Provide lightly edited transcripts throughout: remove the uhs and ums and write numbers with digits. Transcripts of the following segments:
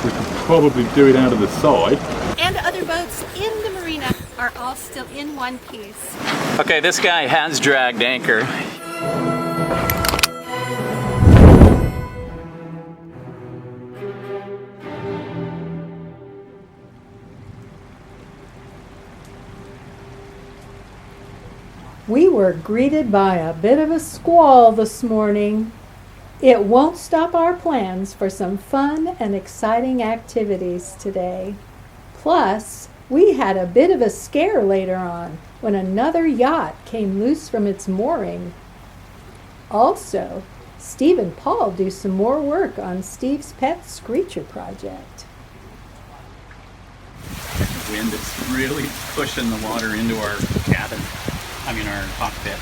we could probably do it out of the side. And other boats in the marina are all still in one piece. Okay, this guy has dragged anchor. We were greeted by a bit of a squall this morning. It won't stop our plans for some fun and exciting activities today. Plus, we had a bit of a scare later on when another yacht came loose from its mooring. Also, Steve and Paul do some more work on Steve's pet Screecher project. The wind is really pushing the water into our cabin. I mean our cockpit.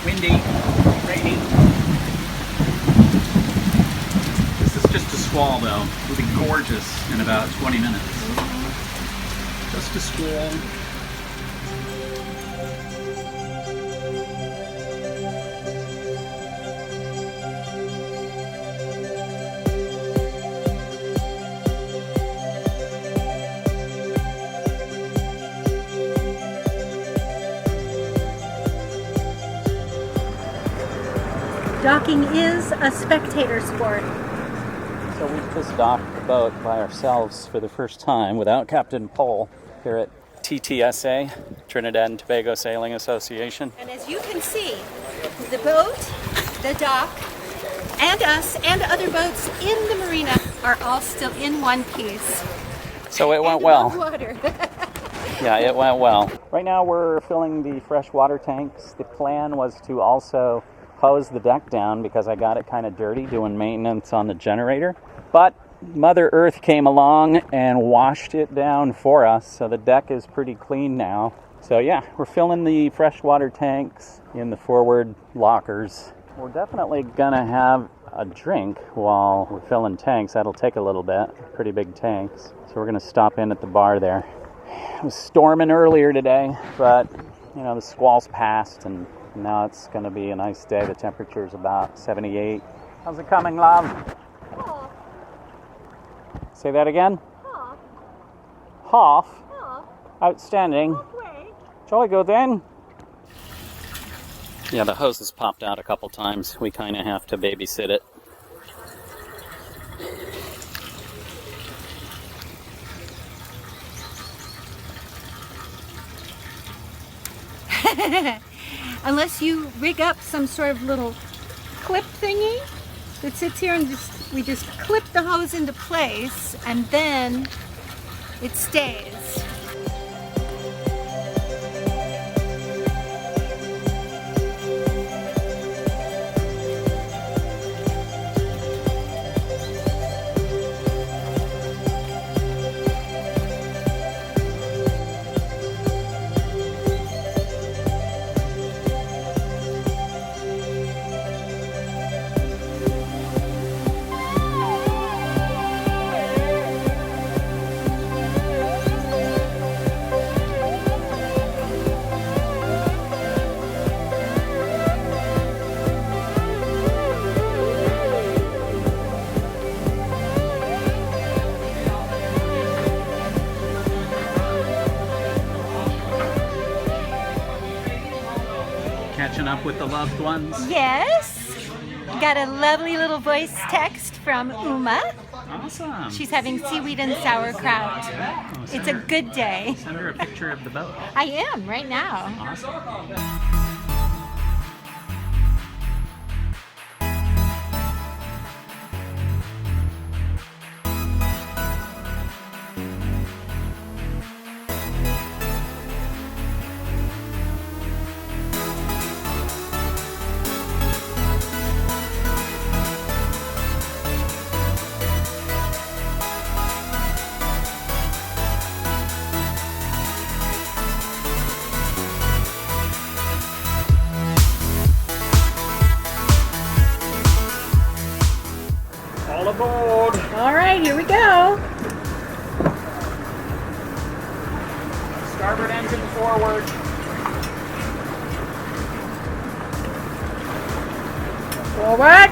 Windy, rainy. This is just a squall though. It'll be gorgeous in about 20 minutes. Just a squall. Docking is a spectator sport. So we just docked the boat by ourselves for the first time without Captain Pole here at TTSA, Trinidad and Tobago Sailing Association. And as you can see, the boat, the dock, and us and other boats in the marina are all still in one piece. So it went And well. above water. Yeah, it went well. Right now we're filling the fresh water tanks. The plan was to also hose the deck down because I got it kind of dirty doing maintenance on the generator. But Mother Earth came along and washed it down for us, so the deck is pretty clean now. So yeah, we're filling the freshwater tanks in the forward lockers. We're definitely gonna have a drink while we're filling tanks. That'll take a little bit, pretty big tanks. So we're gonna stop in at the bar there. It was storming earlier today, but you know, the squall's passed and now it's going to be a nice day. The temperature's about 78. How's it coming, love? Half. Say that again? Half. Half? Half. Outstanding. Halfway. Jolly good then. Yeah, the hose has popped out a couple times. We kind of have to babysit it. Unless you rig up some sort of little clip thingy that sits here and we just clip the hose into place and then it stays. Catching up with the loved ones. Yes. Got a lovely little voice text from Uma. Awesome. She's having seaweed and sauerkraut. Oh, It's a good day. Send her a picture of the boat. I am right now. Awesome. All aboard! All right, here we go. Starboard engine forward. Forward.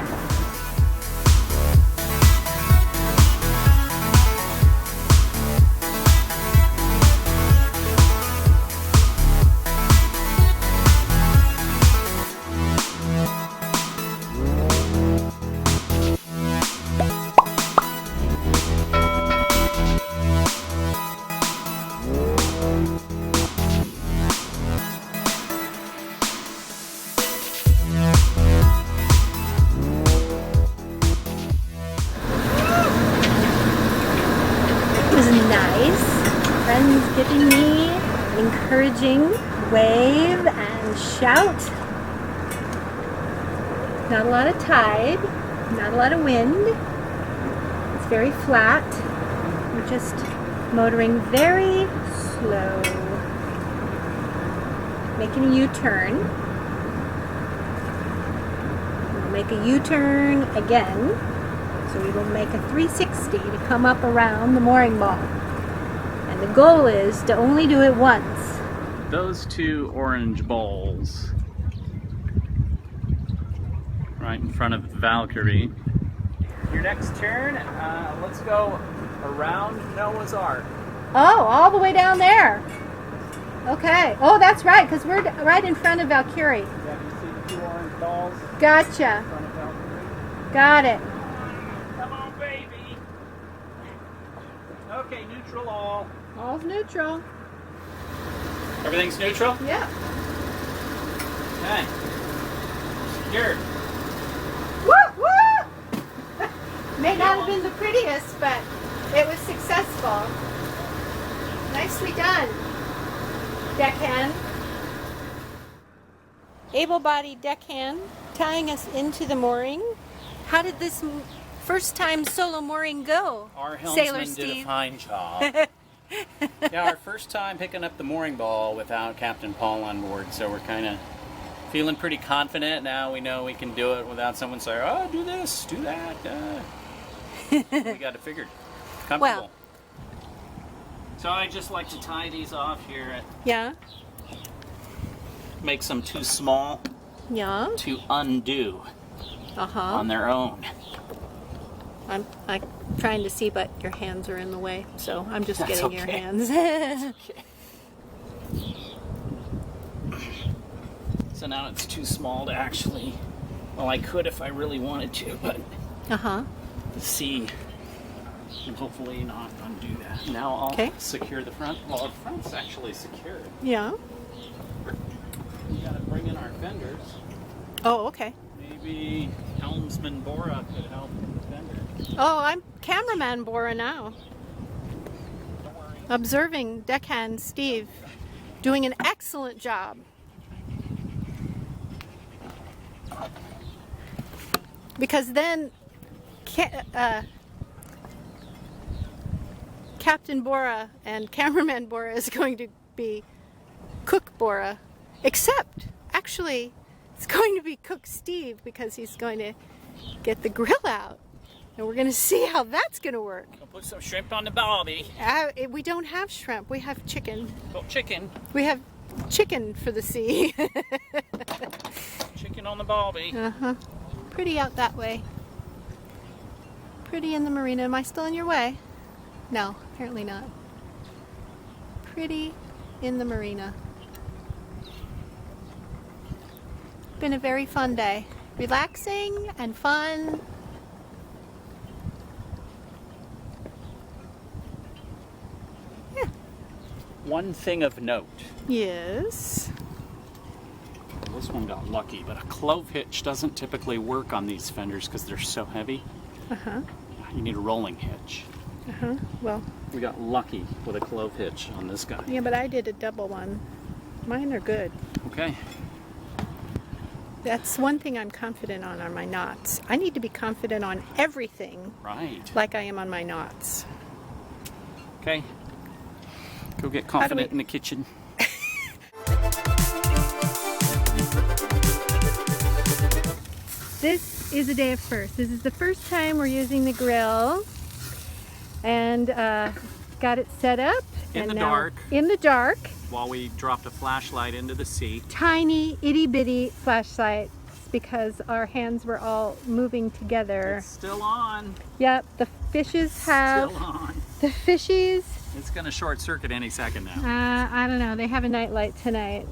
giving me an encouraging wave and shout. Not a lot of tide, not a lot of wind. It's very flat. We're just motoring very slow. Making a U-turn. We'll make a U-turn again. So we will make a 360 to come up around the mooring ball. And the goal is to only do it once. Those two orange balls right in front of Valkyrie. Your next turn, let's go around Noah's Ark. Oh, all the way down there. Okay. Oh, that's right, because we're right in front of Valkyrie. Yeah, you see the two orange balls Gotcha. in front of Valkyrie? Got it. Come on, baby. Okay, neutral all. All's neutral. Everything's neutral? Yeah. Okay. Secured. Woo! Woo! May not have been the prettiest, but it was successful. Nicely done, deckhand. Able-bodied deckhand tying us into the mooring. How did this first time solo mooring go, Our Sailor helmsman did a Steve? fine job. Yeah, our first time picking up the mooring ball without Captain Paul on board, so we're kind of feeling pretty confident. Now we know we can do it without someone saying, oh, do this, do that. We got it figured. Comfortable. Well. So I just like to tie these off here. Yeah. Makes them too small Yeah. to undo on their own. I'm trying to see, but your hands are in the way, so I'm just That's getting your okay. hands. Okay. So now it's too small to actually, well, I could if I really wanted to, but the sea will hopefully not undo that. Now I'll secure the front. Well, the front's actually secured. Yeah. We gotta bring in our fenders. Oh, okay. Maybe helmsman Bora could help with the fenders. Oh, I'm cameraman Bora now. Don't worry. Observing deckhand Steve doing an excellent job. Because then Captain Bora and cameraman Bora is going to be Cook Bora, except actually it's going to be Cook Steve because he's going to get the grill out. And we're going to see how that's going to work. I'll put some shrimp on the barbie. We don't have shrimp. We have chicken. Oh, chicken. We have chicken for the sea. Chicken on the barbie. Pretty out that way. Pretty in the marina. Am I still in your way? No, apparently not. Pretty in the marina. Been a very fun day. Relaxing and fun. Yeah. One thing of note. Yes. This one got lucky, but a clove hitch doesn't typically work on these fenders because they're so heavy. You need a rolling hitch. Well. We got lucky with a clove hitch on this guy. Yeah, but I did a double one. Mine are good. Okay. That's one thing I'm confident on are my knots. I need to be confident on everything. Right. Like I am on my knots. Okay. Go get confident in the kitchen. This is a day of first. This is the first time we're using the grill. And got it set up. In the now, dark. In the dark. While we dropped a flashlight into the sea. Tiny, itty bitty flashlights because our hands were all moving together. It's still on. Yep, the fishes have. Still on. The fishies. It's going to short circuit any second now. I don't know. They have a nightlight tonight.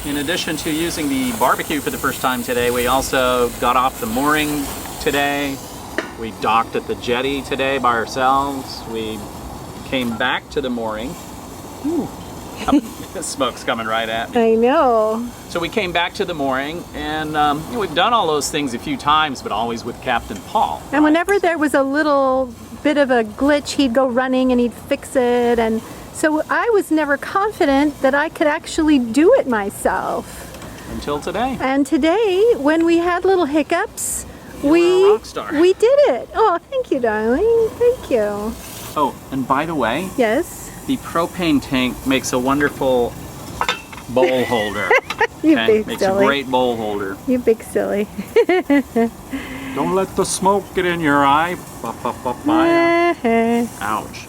In addition to using the barbecue for the first time today, we also got off the mooring today. We docked at the jetty today by ourselves. We came back to the mooring. Ooh. Smoke's coming right at me. I know. So we came back to the mooring, and we've done all those things a few times, but always with Captain Paul. And whenever there was a little bit of a glitch, he'd go running and he'd fix it, and So I was never confident that I could actually do it myself. Until today. And today, when we had little hiccups, You were a rock star. we did it. Oh, thank you, darling. Thank you. Oh, and by the way, Yes. the propane tank makes a wonderful bowl holder. You Okay? big Makes silly. a great bowl holder. You big silly. Don't let the smoke get in your eye. Bye. Ouch.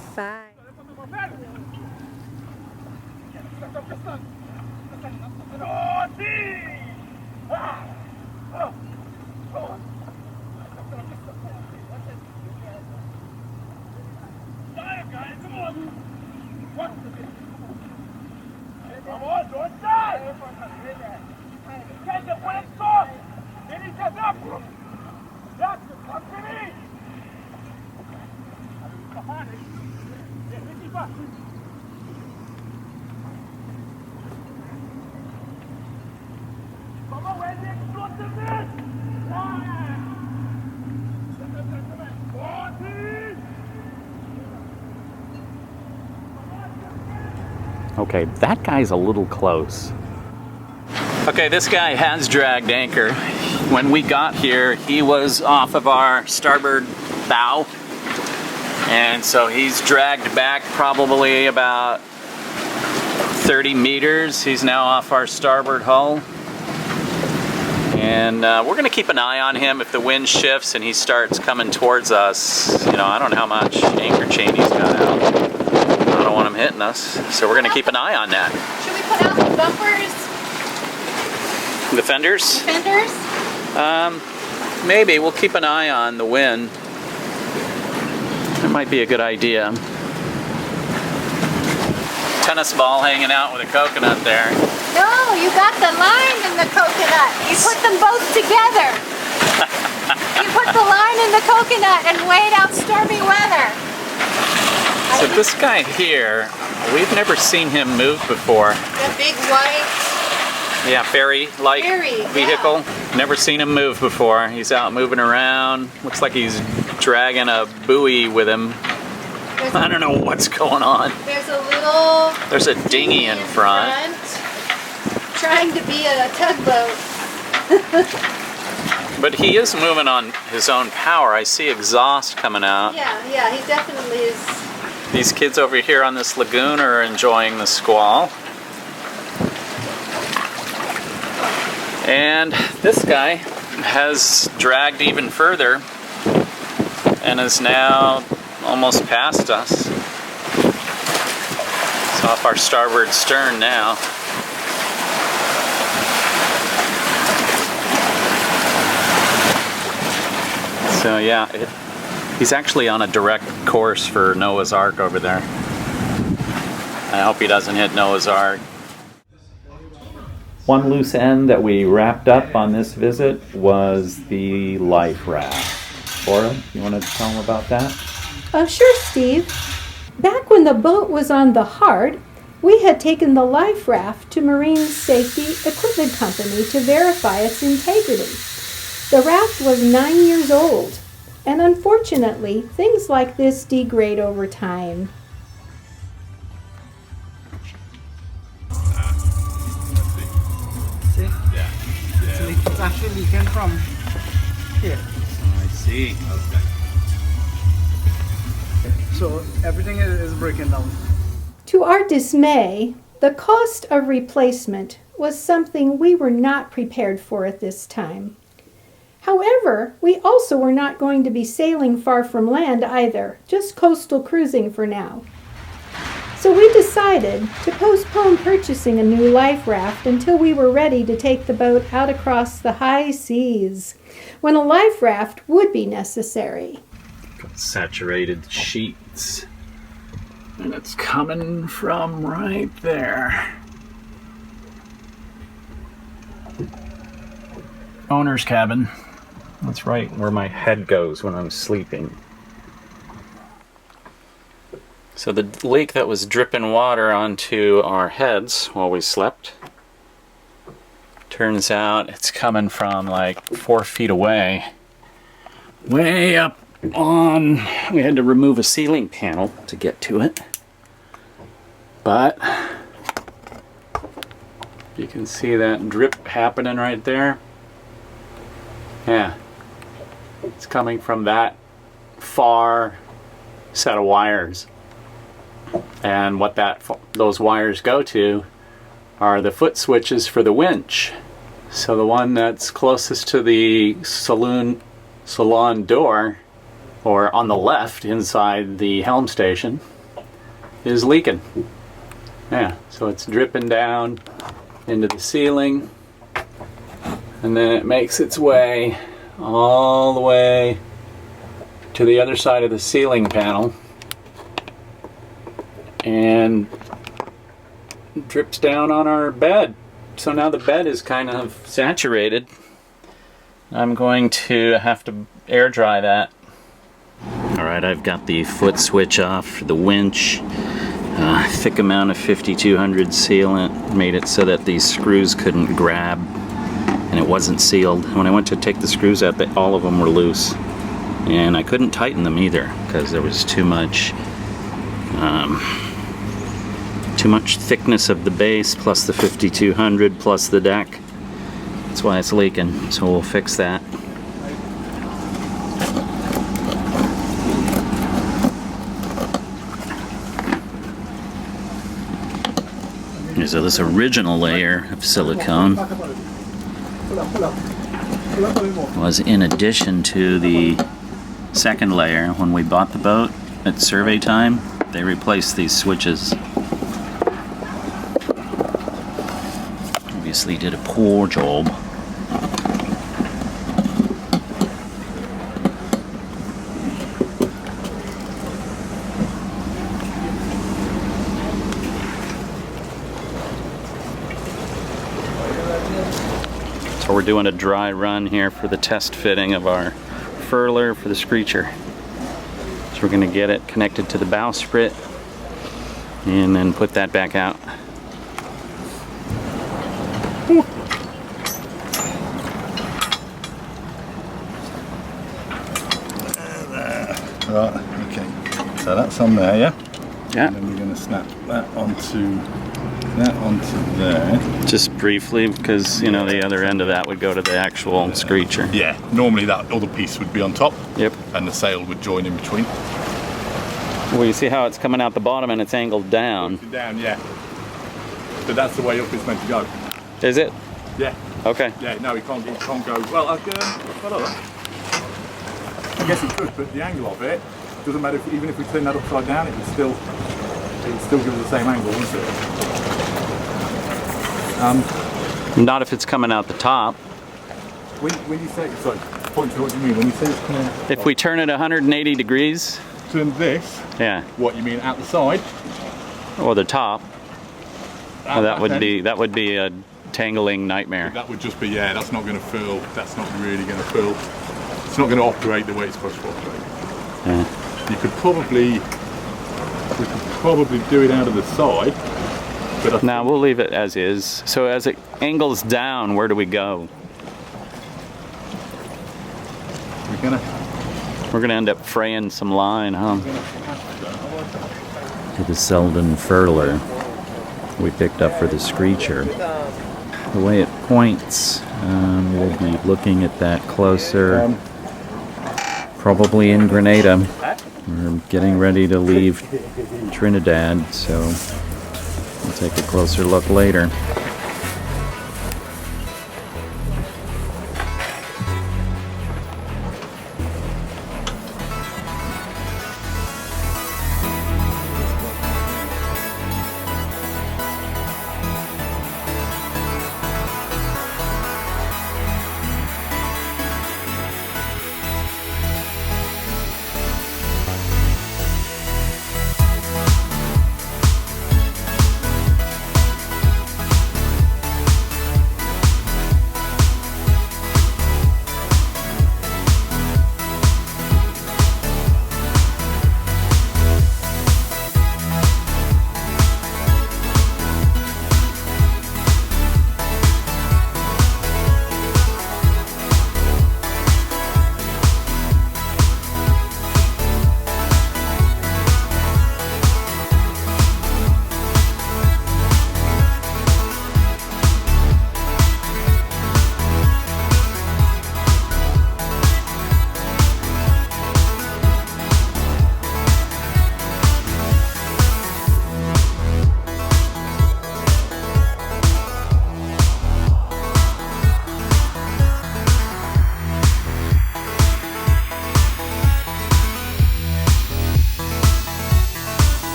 Okay, that guy's a little close. Okay, this guy has dragged anchor. When we got here, he was off of our starboard bow. And so he's dragged back probably about 30 meters. He's now off our starboard hull. And we're gonna keep an eye on him. If the wind shifts and he starts coming towards us, you know, I don't know how much anchor chain he's got out. I don't want him hitting us. So we're gonna keep an eye on that. Should we put out the bumpers? The fenders? Fenders? Maybe. We'll keep an eye on the wind. That might be a good idea. Tennis ball hanging out with a coconut there. No, you got the line in the coconut. You put them both together. You put the line in the coconut and wait out stormy weather. So this guy here, we've never seen him move before. The big white. Yeah, ferry-like Ferry, vehicle. Never seen him move before. He's out moving around. Looks like he's dragging a buoy with him. I don't know what's going on. There's a dinghy in front. Trying to be a tugboat. But he is moving on his own power. I see exhaust coming out. Yeah, he definitely is. These kids over here on this lagoon are enjoying the squall. And this guy has dragged even further and is now almost past us. It's off our starboard stern now. So yeah, he's actually on a direct course for Noah's Ark over there. I hope he doesn't hit Noah's Ark. One loose end that we wrapped up on this visit was the Life Raft. Laura, you want to tell them about that? Sure, Steve. Back when the boat was on the Heart, we had taken the Life Raft to Marine Safety Equipment Company to verify its integrity. The raft was 9 years old, and unfortunately, things like this degrade over time. It's actually leaking from here. I see. So everything is breaking down. To our dismay, the cost of replacement was something we were not prepared for at this time. However, we also were not going to be sailing far from land either, just coastal cruising for now. So we decided to postpone purchasing a new life raft until we were ready to take the boat out across the high seas, when a life raft would be necessary. Saturated sheets. And it's coming from right there. Owner's cabin. That's right where my head goes when I'm sleeping. So the lake that was dripping water onto our heads while we slept, turns out it's coming from like 4 feet away. Way up on, we had to remove a ceiling panel to get to it. But you can see that drip happening right there. Yeah, it's coming from that far set of wires. And what those wires go to are the foot switches for the winch. So the one that's closest to the salon door, or on the left inside the helm station, is leaking. Yeah, so it's dripping down into the ceiling, and then it makes its way all the way to the other side of the ceiling panel and drips down on our bed. So now the bed is kind of saturated. I'm going to have to air dry that. Alright, I've got the foot switch off for the winch. Thick amount of 5200 sealant made it so that these screws couldn't grab, and it wasn't sealed. When I went to take the screws out, all of them were loose, and I couldn't tighten them either because there was too much thickness of the base plus the 5200 plus the deck. That's why it's leaking, so we'll fix that. So this original layer of silicone was in addition to the second layer. When we bought the boat at survey time, they replaced these switches. Obviously did a poor job. So we're doing a dry run here for the test fitting of our furler for the screecher. So we're going to get it connected to the bowsprit and then put that back out. Right, okay. So that's on there, yeah? Yeah. And then we're going to snap that onto there. Just briefly, because you know the other end of that would go to the actual screecher. Yeah, normally that other piece would be on top. Yep. And the sail would join in between. Well, you see how it's coming out the bottom and it's angled down. Down, yeah. But that's the way up it's meant to go. Is it? Yeah. Okay. Yeah, no, it can't go. Well, I guess it could, but the angle of it doesn't matter. Even if we turn that upside down, it would still give us the same angle, wouldn't it? Not if it's coming out the top. When you say, sorry, point to what you mean. When you say it's coming out, If we turn it 180 degrees, turn this. yeah, What you mean out the side? or the top, Out that would end? be a tangling nightmare. That would just be, yeah. That's not going to furl. That's not really going to furl. It's not going to operate the way it's supposed to operate. Yeah. We could probably do it out of the side. But Now we'll leave it as is. So as it angles down, where do we go? We're gonna end up fraying some line, huh? To the Seldon furler we picked up for the screecher. The way it points, we'll be looking at that closer. Probably in Grenada. We're getting ready to leave Trinidad, so we'll take a closer look later.